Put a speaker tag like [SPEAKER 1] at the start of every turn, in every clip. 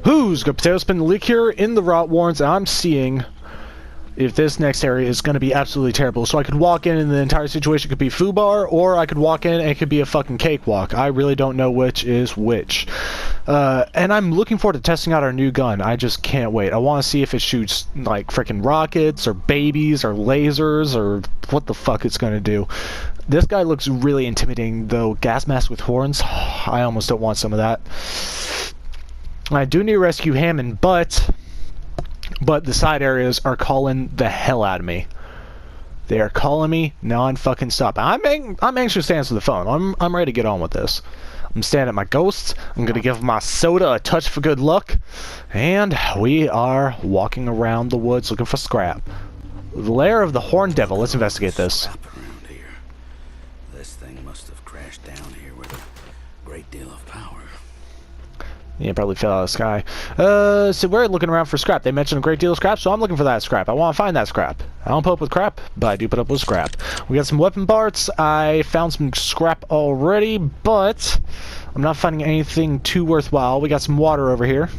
[SPEAKER 1] Who's good potato? Spin the leak here in the Rot Warrens, and I'm seeing if this next area is going to be absolutely terrible. So I could walk in and the entire situation could be foobar, or I could walk in and it could be a fucking cakewalk. I really don't know which is which. And I'm looking forward to testing out our new gun. I just can't wait. I want to see if it shoots like freaking rockets or babies or lasers or what the fuck it's going to do. This guy looks really intimidating though. Gas mask with horns. I almost don't want some of that. I do need to rescue Hammond, but the side areas are calling the hell out of me. They are calling me non-fucking stop. I'm anxious to answer the phone. I'm ready to get on with this. I'm standing at my ghosts. I'm gonna give my soda a touch for good luck, and we are walking around the woods looking for scrap. The lair of the Horned Devil. Let's investigate this.
[SPEAKER 2] This thing must have crashed down here with a great deal of power.
[SPEAKER 1] Yeah, probably fell out of the sky. So we're looking around for scrap. They mentioned a great deal of scrap, so I'm looking for that scrap. I want to find that scrap. I don't put up with crap, but I do put up with scrap. We got some weapon parts. I found some scrap already, but I'm not finding anything too worthwhile. We got some water over here.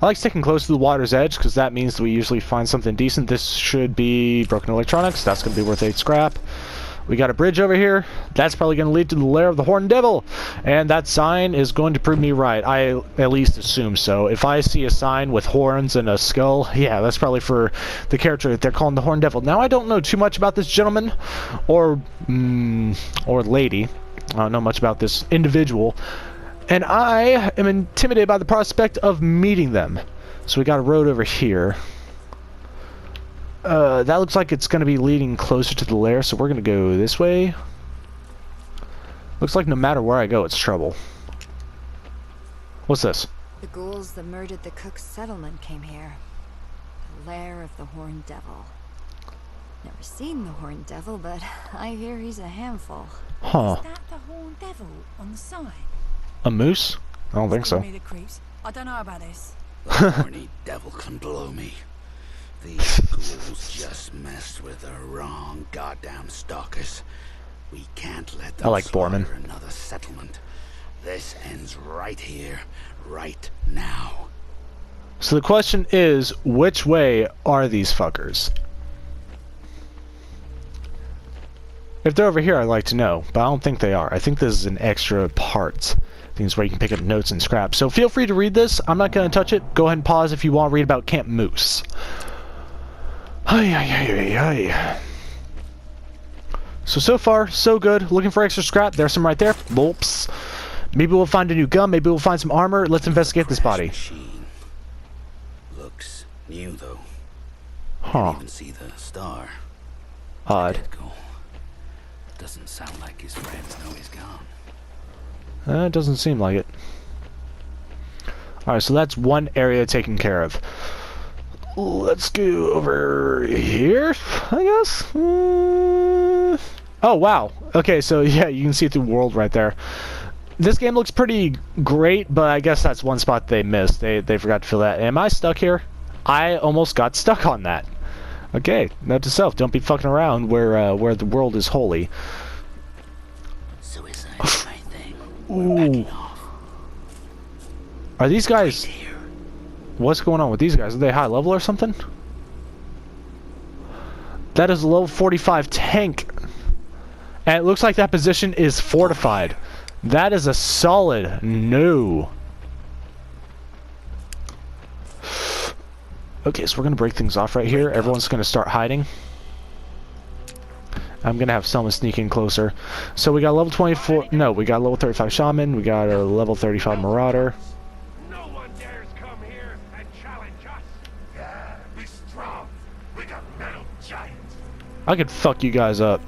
[SPEAKER 1] I like sticking close to the water's edge, because that means that we usually find something decent. This should be broken electronics. That's going to be worth 8 scrap. We got a bridge over here. That's probably going to lead to the lair of the Horned Devil. And that sign is going to prove me right. I at least assume so. If I see a sign with horns and a skull, yeah, that's probably for the character that they're calling the Horned Devil. Now, I don't know too much about this gentleman or lady. I don't know much about this individual. And I am intimidated by the prospect of meeting them. So we got a road over here. That looks like it's going to be leading closer to the lair, so we're going to go this way. Looks like no matter where I go, it's trouble. What's this?
[SPEAKER 3] The ghouls that murdered the Cook's settlement came here. The lair of the Horned Devil. Never seen the Horned Devil, but I hear he's a handful.
[SPEAKER 1] Huh.
[SPEAKER 4] Is that the Horned Devil on the sign?
[SPEAKER 1] A moose? I don't think so.
[SPEAKER 4] Me the creeps. I don't know about this.
[SPEAKER 2] The horny devil can blow me. These ghouls just messed with the wrong goddamn stalkers. We can't let them slaughter another settlement. This ends right here, right now.
[SPEAKER 1] So the question is, which way are these fuckers? If they're over here, I'd like to know, but I don't think they are. I think this is an extra part. Things where you can pick up notes and scrap. So feel free to read this. I'm not going to touch it. Go ahead and pause if you want to read about Camp Moose. So far, so good. Looking for extra scrap. There's some right there. Bolps. Maybe we'll find a new gun. Maybe we'll find some armor. Let's investigate this body.
[SPEAKER 2] Machine. Looks new, though.
[SPEAKER 1] Huh.
[SPEAKER 2] Can't even see the star.
[SPEAKER 1] Odd.
[SPEAKER 2] Doesn't sound like his friends know he's gone.
[SPEAKER 1] It doesn't seem like it. Alright, so that's one area taken care of. Let's go over here, I guess. Oh, wow. Okay, so yeah, you can see through world right there. This game looks pretty great, but I guess that's one spot they missed. They forgot to fill that. Am I stuck here? I almost got stuck on that. Okay, note to self, don't be fucking around where the world is holy.
[SPEAKER 2] Suicide my thing.
[SPEAKER 1] Ooh. Are these guys... What's going on with these guys? Are they high level or something? That is a level 45 tank. And it looks like that position is fortified. That is a solid no. Okay, so we're going to break things off right here. Everyone's going to start hiding. I'm going to have someone sneak in closer. So we got level 24... No, we got level 35 Shaman. We got a level 35 Marauder.
[SPEAKER 5] No one dares come here and challenge us. Yeah, be strong. We got metal giants.
[SPEAKER 1] I could fuck you guys up.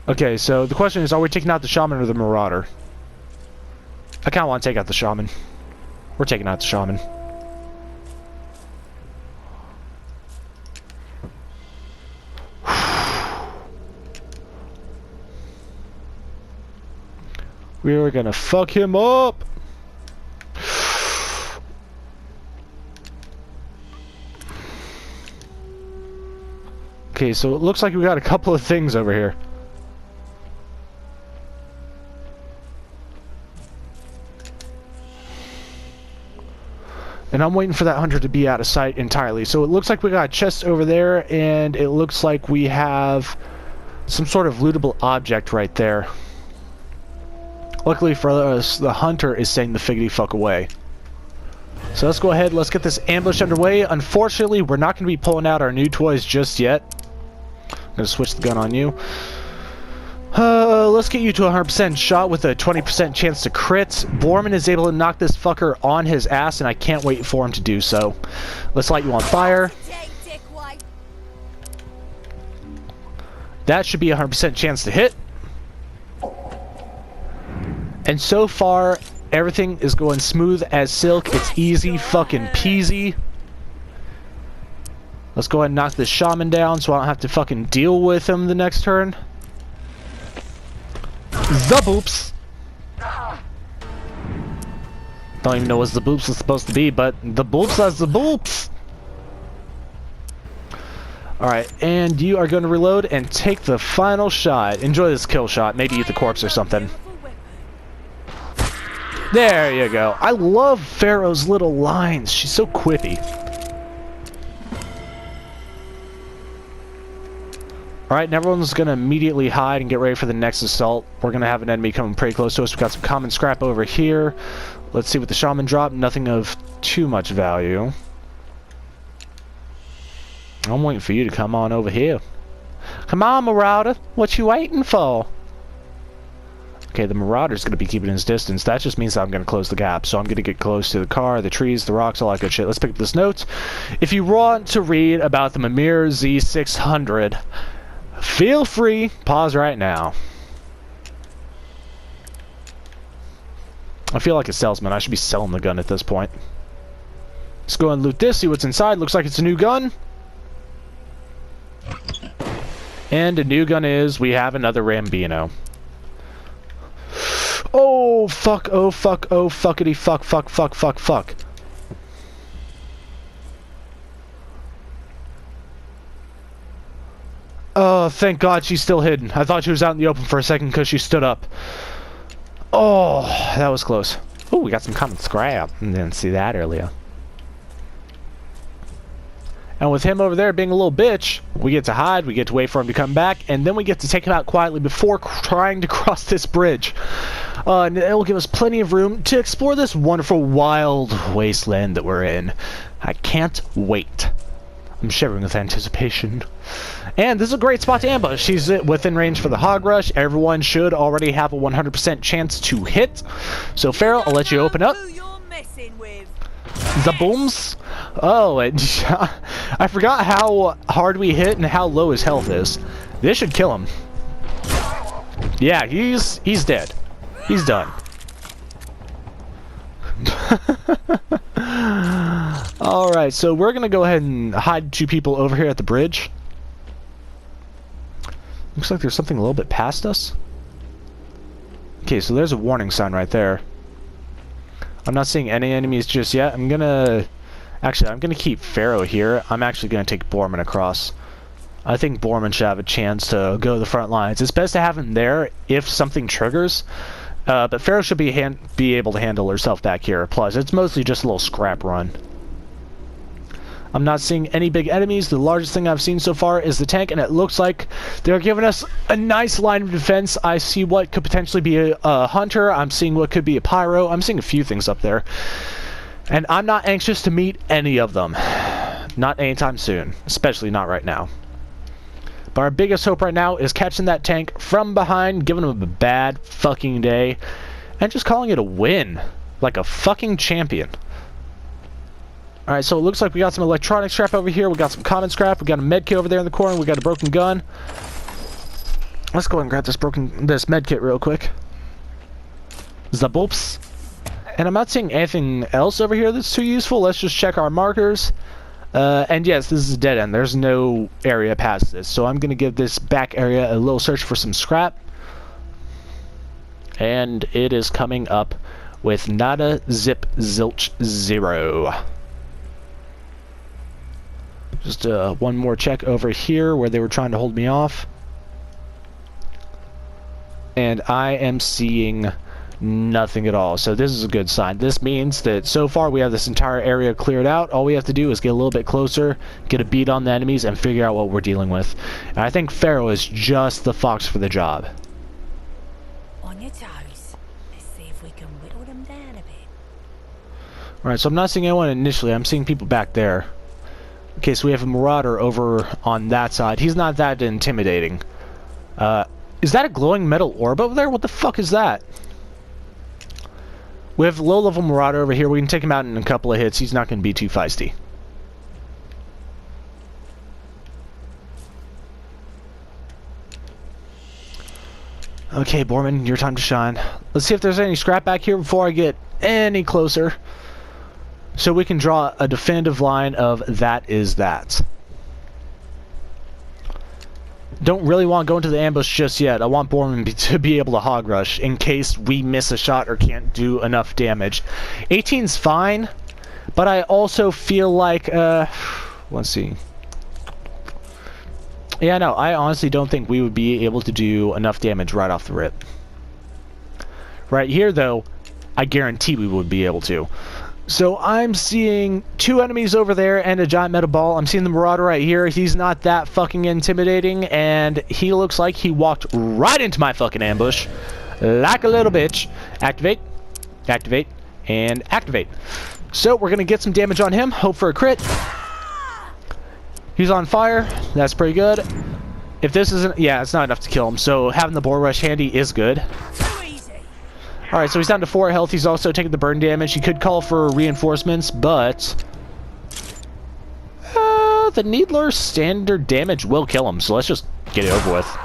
[SPEAKER 1] Okay, so the question is, are we taking out the Shaman or the Marauder? I kind of want to take out the Shaman. We're taking out the Shaman. We are gonna fuck him up. Okay, so it looks like we got a couple of things over here. And I'm waiting for that hunter to be out of sight entirely. So it looks like we got a chest over there, and it looks like we have some sort of lootable object right there. Luckily for us, the hunter is saying the figgity fuck away. So let's go ahead, let's get this ambush underway. Unfortunately, we're not going to be pulling out our new toys just yet. I'm going to switch the gun on you. Let's get you to a 100% shot with a 20% chance to crit. Borman is able to knock this fucker on his ass, and I can't wait for him to do so. Let's light you on fire. That should be a 100% chance to hit. And so far, everything is going smooth as silk. It's easy fucking peasy. Let's go ahead and knock this shaman down so I don't have to fucking deal with him the next turn. The boops. Don't even know what the boops is supposed to be, but the boops as the boops. Alright, and you are going to reload and take the final shot. Enjoy this kill shot. Maybe eat the corpse or something. There you go. I love Pharaoh's little lines. She's so quippy. Alright, and everyone's going to immediately hide and get ready for the next assault. We're going to have an enemy coming pretty close to us. We've got some common scrap over here. Let's see what the shaman dropped. Nothing of too much value. I'm waiting for you to come on over here. Come on, Marauder. What you waiting for? Okay, the Marauder's going to be keeping his distance. That just means that I'm going to close the gap. So I'm going to get close to the car, the trees, the rocks, all that good shit. Let's pick up this note. If you want to read about the Mimir Z600, feel free. Pause right now. I feel like a salesman. I should be selling the gun at this point. Let's go and loot this, see what's inside. Looks like it's a new gun. And a new gun is, we have another Rambino. Oh, fuck, oh, fuck, oh, fuckity, fuck, fuck, fuck, fuck, fuck. Oh, thank God she's still hidden. I thought she was out in the open for a second because she stood up. Oh, that was close. Oh, we got some common scrap. I didn't see that earlier. And with him over there being a little bitch, we get to hide, we get to wait for him to come back, and then we get to take him out quietly before trying to cross this bridge. And it will give us plenty of room to explore this wonderful wild wasteland that we're in. I can't wait. I'm shivering with anticipation. And this is a great spot to ambush. She's within range for the hog rush. Everyone should already have a 100% chance to hit. So Pharaoh, I'll let you open up. The booms. Oh, I forgot how hard we hit and how low his health is. This should kill him. Yeah, he's dead. He's done. Alright, so we're gonna go ahead and hide two people over here at the bridge. Looks like there's something a little bit past us. Okay, so there's a warning sign right there. I'm not seeing any enemies just yet. I'm gonna keep Pharaoh here. I'm actually gonna take Borman across. I think Borman should have a chance to go to the front lines. It's best to have him there if something triggers. But Pharaoh should be able to handle herself back here. Plus, it's mostly just a little scrap run. I'm not seeing any big enemies. The largest thing I've seen so far is the tank, and it looks like they're giving us a nice line of defense. I see what could potentially be a hunter. I'm seeing what could be a pyro. I'm seeing a few things up there. And I'm not anxious to meet any of them. Not anytime soon. Especially not right now. But our biggest hope right now is catching that tank from behind, giving him a bad fucking day, and just calling it a win. Like a fucking champion. Alright, so it looks like we got some electronic scrap over here. We got some common scrap. We got a medkit over there in the corner. We got a broken gun. Let's go ahead and grab this medkit real quick. Zaboops. And I'm not seeing anything else over here that's too useful. Let's just check our markers. And yes, this is a dead end. There's no area past this. So I'm going to give this back area a little search for some scrap. And it is coming up with nada, zip, zilch, zero. Just one more check over here where they were trying to hold me off. And I am seeing nothing at all. So this is a good sign. This means that so far we have this entire area cleared out. All we have to do is get a little bit closer, get a beat on the enemies, and figure out what we're dealing with. And I think Pharaoh is just the fox for the job.
[SPEAKER 4] On your toes. Let's see if we can whittle them down a bit.
[SPEAKER 1] Alright, so I'm not seeing anyone initially. I'm seeing people back there. Okay, so we have a Marauder over on that side. He's not that intimidating. Is that a glowing metal orb over there? What the fuck is that? We have a low-level Marauder over here. We can take him out in a couple of hits. He's not going to be too feisty. Okay, Borman, your time to shine. Let's see if there's any scrap back here before I get any closer. So we can draw a definitive line of that is that. Don't really want to go into the ambush just yet. I want Borman to be able to hog rush in case we miss a shot or can't do enough damage. 18's fine, but I also feel like, let's see. Yeah, no, I honestly don't think we would be able to do enough damage right off the rip. Right here, though, I guarantee we would be able to. So I'm seeing 2 enemies over there and a giant metal ball. I'm seeing the Marauder right here. He's not that fucking intimidating, and he looks like he walked right into my fucking ambush like a little bitch. Activate, activate, and activate. So we're gonna get some damage on him. Hope for a crit. He's on fire. That's pretty good. If this isn't, yeah, it's not enough to kill him. So having the boar rush handy is good. Alright, so he's down to 4 health. He's also taking the burn damage. He could call for reinforcements, but the Needler standard damage will kill him, so let's just get it over with.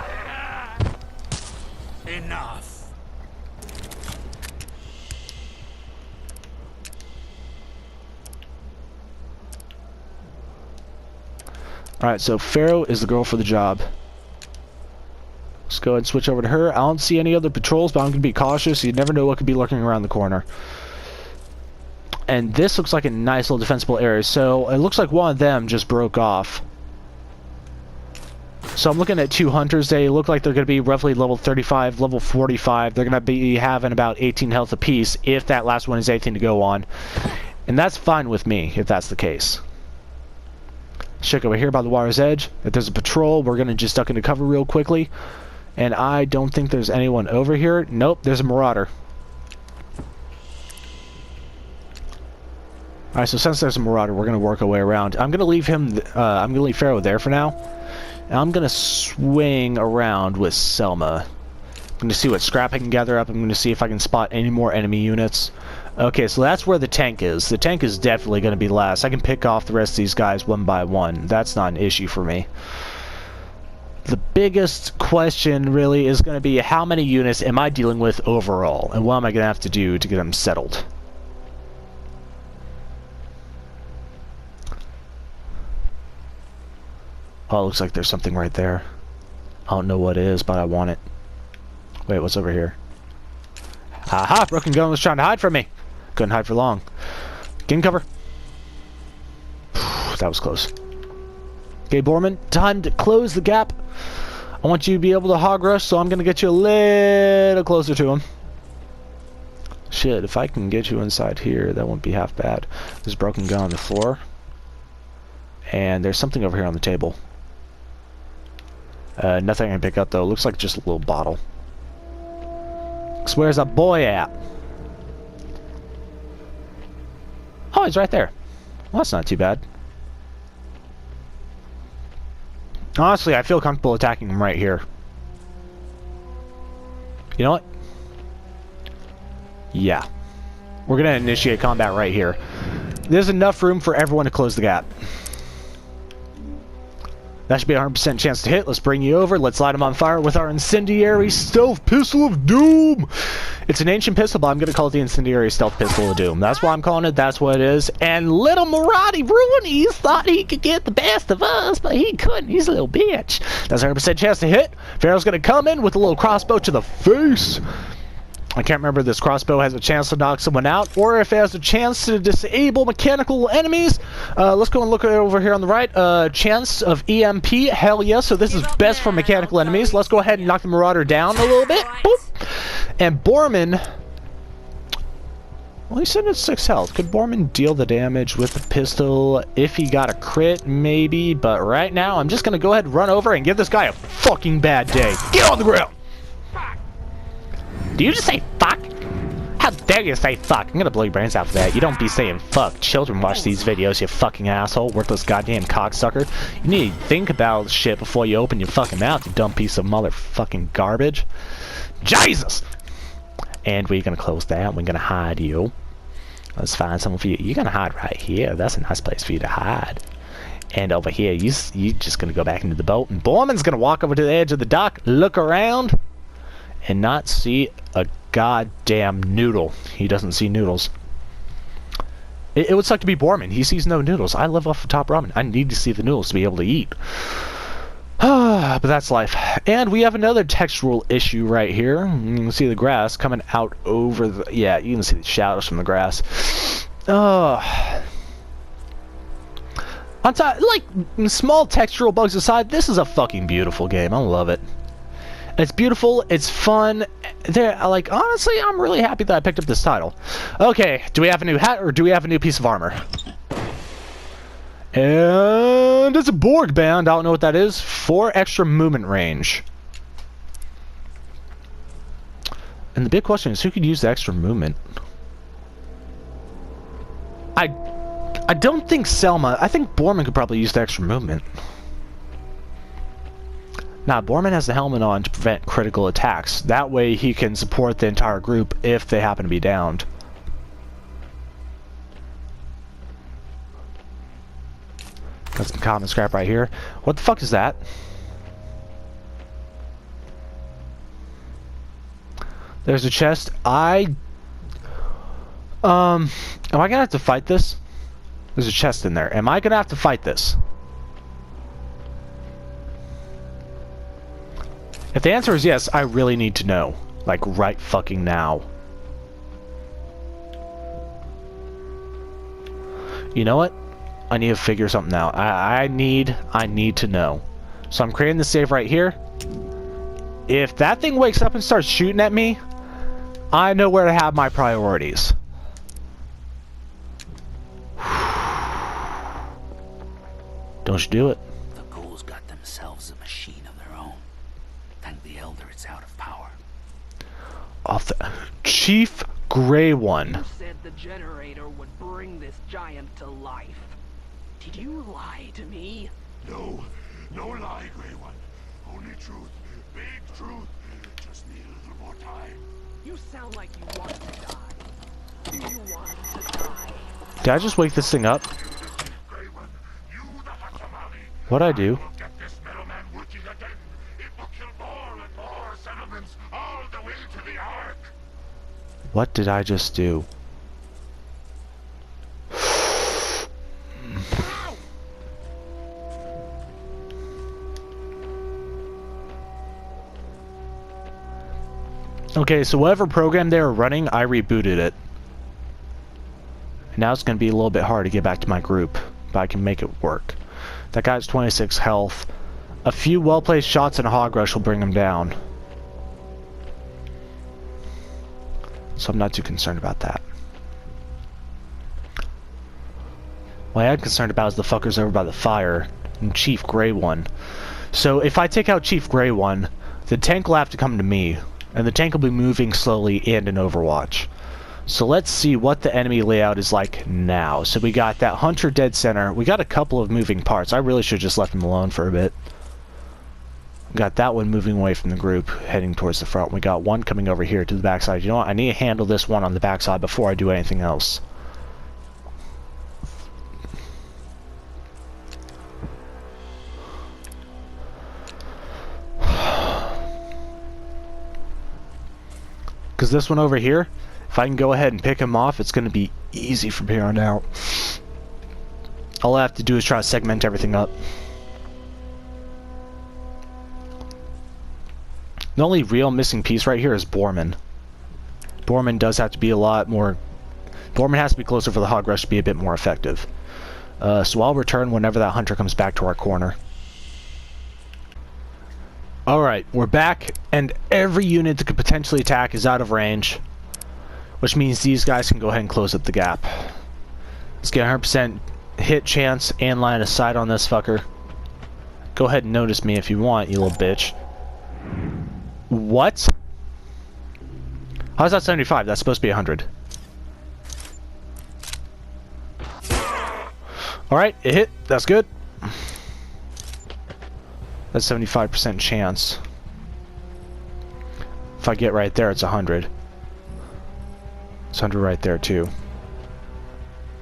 [SPEAKER 2] Enough.
[SPEAKER 1] Alright, so Pharaoh is the girl for the job. Let's go ahead and switch over to her. I don't see any other patrols, but I'm going to be cautious. You never know what could be lurking around the corner. And this looks like a nice little defensible area. So it looks like one of them just broke off. So I'm looking at 2 hunters. They look like they're going to be roughly level 35, level 45. They're going to be having about 18 health apiece if that last one is anything to go on. And that's fine with me if that's the case. Let's check over here by the water's edge. If there's a patrol, we're going to just duck into cover real quickly. And I don't think there's anyone over here. Nope, there's a Marauder. Alright, so since there's a Marauder, we're going to work our way around. I'm going to leave him, I'm going to leave Pharaoh there for now. And I'm going to swing around with Selma. I'm going to see what scrap I can gather up. I'm going to see if I can spot any more enemy units. Okay, so that's where the tank is. The tank is definitely going to be last. I can pick off the rest of these guys one by one. That's not an issue for me. The biggest question really is going to be how many units am I dealing with overall, and what am I going to have to do to get them settled? Oh, it looks like there's something right there. I don't know what it is, but I want it. Wait, what's over here? Aha! Broken gun was trying to hide from me. Couldn't hide for long. Get in cover. That was close. Okay, Borman, time to close the gap. I want you to be able to hog rush, so I'm going to get you a little closer to him. Shit, if I can get you inside here, that won't be half bad. There's a broken gun on the floor. And there's something over here on the table. Nothing I can pick up, though. Looks like just a little bottle. So where's that boy at? Oh, he's right there. Well, that's not too bad. Honestly, I feel comfortable attacking him right here. You know what? Yeah. We're going to initiate combat right here. There's enough room for everyone to close the gap. That should be a 100% chance to hit. Let's bring you over. Let's light him on fire with our Incendiary Stealth Pistol of Doom. It's an ancient pistol, but I'm going to call it the Incendiary Stealth Pistol of Doom. That's why I'm calling it. That's what it is. And little Marauder Ruinies thought he could get the best of us, but he couldn't. He's a little bitch. That's a 100% chance to hit. Pharaoh's going to come in with a little crossbow to the face. I can't remember if this crossbow has a chance to knock someone out or if it has a chance to disable mechanical enemies. Let's go and look over here on the right. Chance of EMP, hell yes. So this is best for mechanical enemies. Let's go ahead and knock the Marauder down a little bit. Boop. And Borman, well, he's sitting at 6 health. Could Borman deal the damage with the pistol if he got a crit? Maybe. But right now, I'm just going to go ahead and run over and give this guy a fucking bad day. Get on the ground! Do you just say fuck? How dare you say fuck? I'm gonna blow your brains out for that. You don't be saying fuck. Children watch these videos, you fucking asshole. Worthless goddamn cocksucker. You need to think about shit before you open your fucking mouth, you dumb piece of motherfucking garbage. Jesus! And we're gonna close that. We're gonna hide you. Let's find someone for you. You're gonna hide right here. That's a nice place for you to hide. And over here, you just gonna go back into the boat. And Borman's gonna walk over to the edge of the dock, look around, and not see a goddamn noodle. He doesn't see noodles. It would suck to be Borman. He sees no noodles. I live off the top ramen. I need to see the noodles to be able to eat. But that's life. And we have another textural issue right here. You can see the grass coming out over the... Yeah, you can see the shadows from the grass. On top, like, small textural bugs aside, this is a fucking beautiful game. I love it. It's beautiful, it's fun. Like, honestly, I'm really happy that I picked up this title. Okay, do we have a new hat or do we have a new piece of armor? And it's a Borg band. I don't know what that is. 4 extra movement range. And the big question is, who could use the extra movement? I don't think Selma. I think Borman could probably use the extra movement. Now, Borman has the helmet on to prevent critical attacks. That way he can support the entire group if they happen to be downed. Got some common scrap right here. What the fuck is that? There's a chest. Am I gonna have to fight this? There's a chest in there. Am I gonna have to fight this? If the answer is yes, I really need to know. Like, right fucking now. You know what? I need to figure something out. I need to know. So I'm creating the save right here. If that thing wakes up and starts shooting at me, I know where to have my priorities. Don't you do it.
[SPEAKER 2] The ghouls got themselves a machine of their own. Thank the Elder it's out of power.
[SPEAKER 1] Off the Chief Grey One.
[SPEAKER 6] You said the generator would bring this giant to life. Did you lie to me?
[SPEAKER 5] No, no lie, Grey One. Only truth, big truth. Just need a little more time.
[SPEAKER 6] You sound like you want to die. Do you want to die?
[SPEAKER 1] Did I just wake this thing up?
[SPEAKER 5] Grey One, you the Hatamali.
[SPEAKER 1] What'd I do?
[SPEAKER 5] Will get this middleman working again. It will kill more and more settlements all the way to the Ark.
[SPEAKER 1] What did I just do? Okay, so whatever program they were running, I rebooted it. Now it's going to be a little bit hard to get back to my group, but I can make it work. That guy's 26 health. A few well-placed shots and a hog rush will bring him down. So I'm not too concerned about that. What I am concerned about is the fuckers over by the fire and Chief Grey One. So if I take out Chief Grey One, the tank will have to come to me. And the tank will be moving slowly and in Overwatch. So let's see what the enemy layout is like now. So we got that Hunter dead center. We got a couple of moving parts. I really should have just left him alone for a bit. We got that one moving away from the group, heading towards the front. We got one coming over here to the backside. You know what? I need to handle this one on the backside before I do anything else. Because this one over here, if I can go ahead and pick him off, it's going to be easy from here on out. All I have to do is try to segment everything up. The only real missing piece right here is Borman. Borman does have to be a lot more... Borman has to be closer for the hog rush to be a bit more effective. So I'll return whenever that hunter comes back to our corner. Alright, we're back, and every unit that could potentially attack is out of range, which means these guys can go ahead and close up the gap. Let's get 100% hit chance and line of sight on this fucker. Go ahead and notice me if you want, you little bitch. What? How's that 75? That's supposed to be 100. Alright, it hit. That's good. That's 75% chance. If I get right there, it's 100. It's 100 right there, too.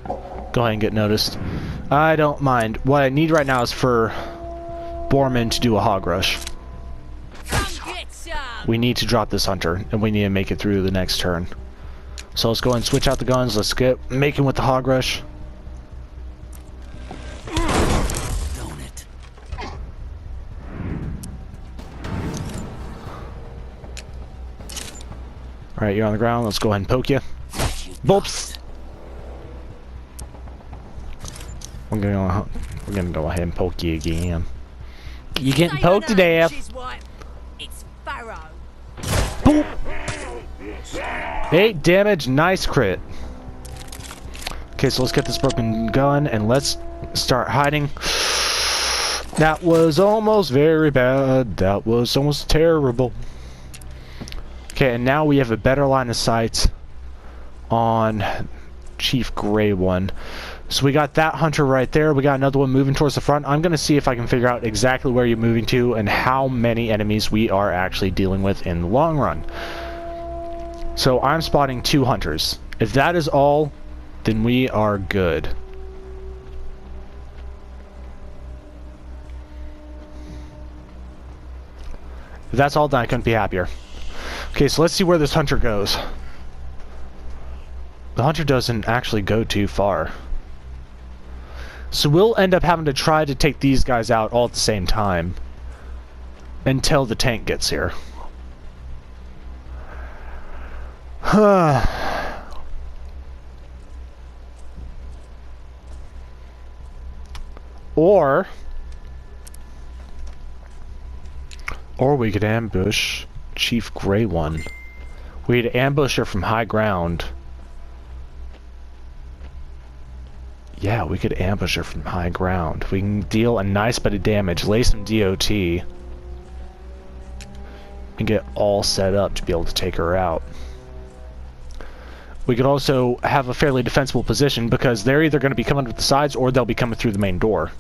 [SPEAKER 1] Go ahead and get noticed. I don't mind. What I need right now is for Borman to do a hog rush. We need to drop this hunter, and we need to make it through the next turn. So let's go ahead and switch out the guns. Let's get making with the hog rush. Alright, you're on the ground. Let's go ahead and poke you. Boops! We're gonna go ahead and poke you again. You getting poked to death.
[SPEAKER 4] It's Pharaoh.
[SPEAKER 1] Boop! 8 damage, nice crit. Okay, so let's get this broken gun and let's start hiding. That was almost very bad. That was almost terrible. Okay, and now we have a better line of sight on Chief Grey One. So we got that hunter right there. We got another one moving towards the front. I'm going to see if I can figure out exactly where you're moving to and how many enemies we are actually dealing with in the long run. So I'm spotting 2 hunters. If that is all, then we are good. If that's all, then I couldn't be happier. Okay, so let's see where this hunter goes. The hunter doesn't actually go too far. So we'll end up having to try to take these guys out all at the same time until the tank gets here. Or we could ambush Chief Grey One. We'd ambush her from high ground. Yeah, we could ambush her from high ground. We can deal a nice bit of damage, lay some DOT, and get all set up to be able to take her out. We could also have a fairly defensible position because they're either going to be coming with the sides or they'll be coming through the main door.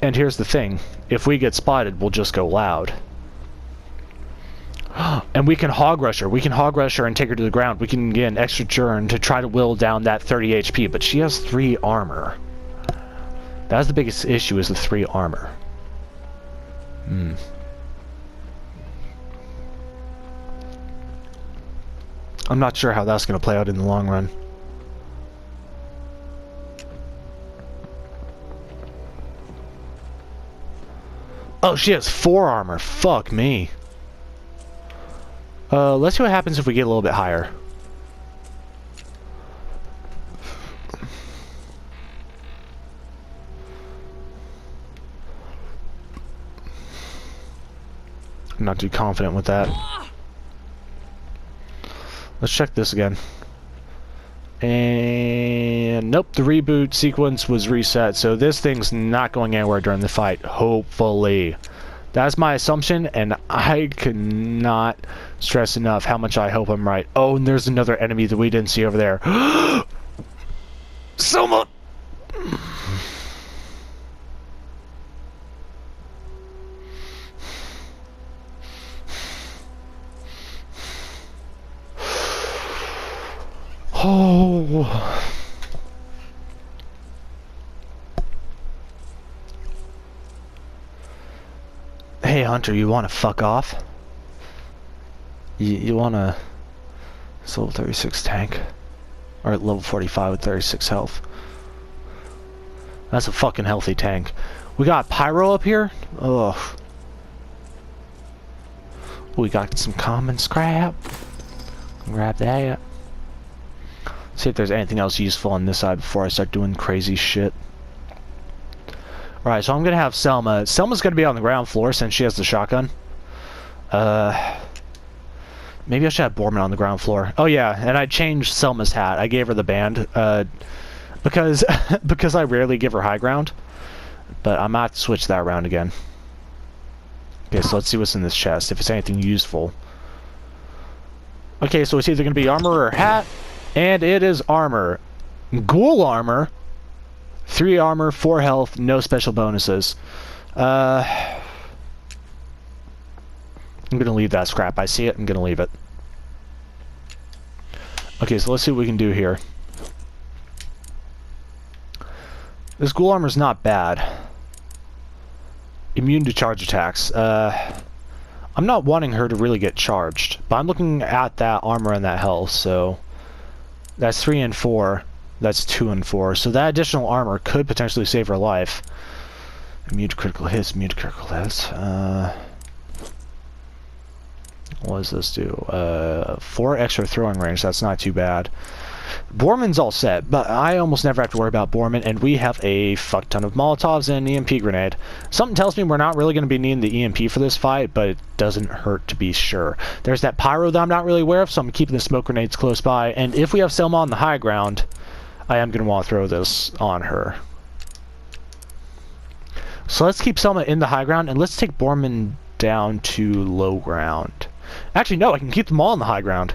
[SPEAKER 1] And here's the thing. If we get spotted, we'll just go loud. And we can hog rush her. We can hog rush her and take her to the ground. We can get an extra turn to try to whittle down that 30 HP, but she has 3 armor. That's the biggest issue, is the 3 armor. I'm not sure how that's going to play out in the long run. Oh, she has 4 armor. Fuck me. Let's see what happens if we get a little bit higher. I'm not too confident with that. Let's check this again. And nope, the reboot sequence was reset, so this thing's not going anywhere during the fight, hopefully. That's my assumption, and I cannot stress enough how much I hope I'm right. Oh, and there's another enemy that we didn't see over there. Someone! Oh. Hey Hunter, you wanna fuck off? You wanna... It's level 36 tank. Or at level 45 with 36 health. That's a fucking healthy tank. We got Pyro up here? Ugh. We got some common scrap. Grab that. See if there's anything else useful on this side before I start doing crazy shit. Alright, so I'm gonna have Selma. Selma's gonna be on the ground floor since she has the shotgun. Maybe I should have Borman on the ground floor. Oh yeah, and I changed Selma's hat. I gave her the band, because because I rarely give her high ground. But I might switch that around again. Okay, so let's see what's in this chest, if it's anything useful. Okay, so it's either gonna be armor or hat, and it is armor. Ghoul armor. 3 armor, 4 health, no special bonuses. I'm gonna leave that scrap. I see it, I'm gonna leave it. Okay, so let's see what we can do here. This ghoul armor's not bad. Immune to charge attacks. I'm not wanting her to really get charged, but I'm looking at that armor and that health, so... That's 3 and 4. That's 2 and 4. So that additional armor could potentially save her life. Immune to critical hits, immune to critical hits. What does this do? 4 extra throwing range, that's not too bad. Borman's all set, but I almost never have to worry about Borman, and we have a fuck ton of Molotovs and an EMP grenade. Something tells me we're not really going to be needing the EMP for this fight, but it doesn't hurt to be sure. There's that pyro that I'm not really aware of, so I'm keeping the smoke grenades close by, and if we have Selma on the high ground, I am going to want to throw this on her. So let's keep Selma in the high ground, and let's take Borman down to low ground. Actually, no, I can keep them all in the high ground.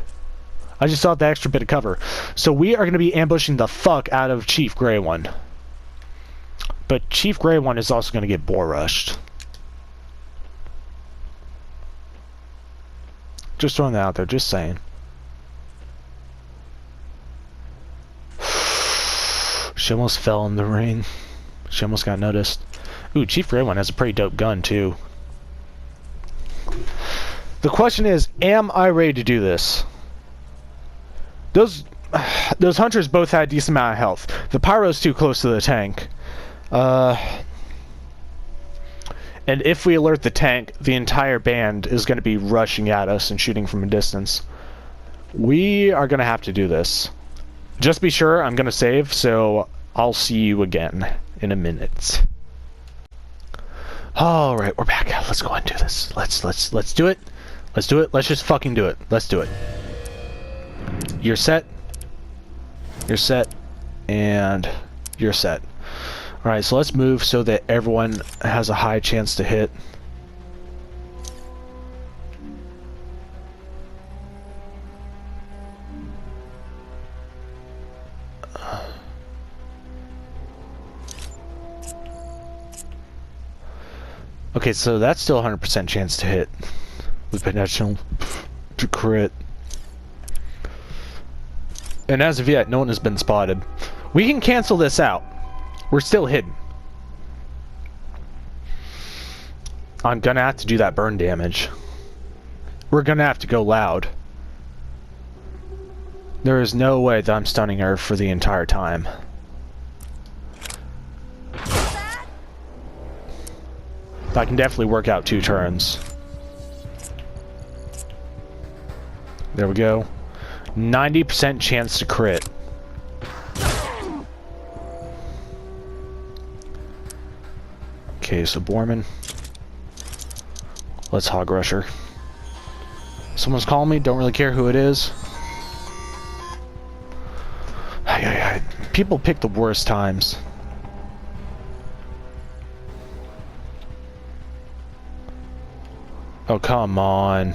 [SPEAKER 1] I just thought the extra bit of cover. So we are going to be ambushing the fuck out of Chief Grey One. But Chief Grey One is also going to get boar rushed. Just throwing that out there, just saying. She almost fell in the ring. She almost got noticed. Ooh, Chief Grey One has a pretty dope gun, too. The question is, am I ready to do this? Those hunters both had a decent amount of health. The pyro's too close to the tank. And if we alert the tank, the entire band is going to be rushing at us and shooting from a distance. We are going to have to do this. Just be sure, I'm going to save, so I'll see you again in a minute. Alright, we're back. Let's go and do this. Let's do it. Let's do it. Let's just fucking do it. Let's do it. You're set. You're set. And you're set. Alright, so let's move so that everyone has a high chance to hit. Okay, so that's still 100% chance to hit. With potential to crit. And as of yet, no one has been spotted. We can cancel this out. We're still hidden. I'm gonna have to do that burn damage. We're gonna have to go loud. There is no way that I'm stunning her for the entire time. I can definitely work out 2 turns. There we go. 90% chance to crit. Okay, so Borman. Let's hog rush her. Someone's calling me, don't really care who it is. People pick the worst times. Oh, come on.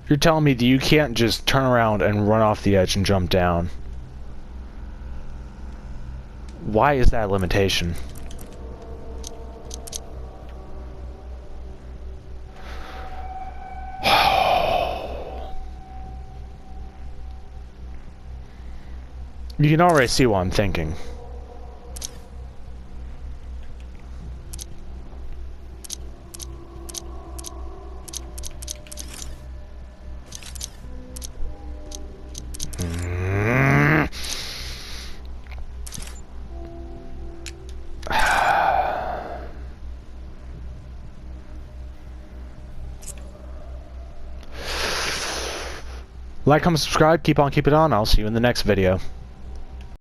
[SPEAKER 1] You're telling me that you can't just turn around and run off the edge and jump down. Why is that a limitation? You can already see what I'm thinking. Like, comment, subscribe, keep on, keep it on. I'll see you in the next video.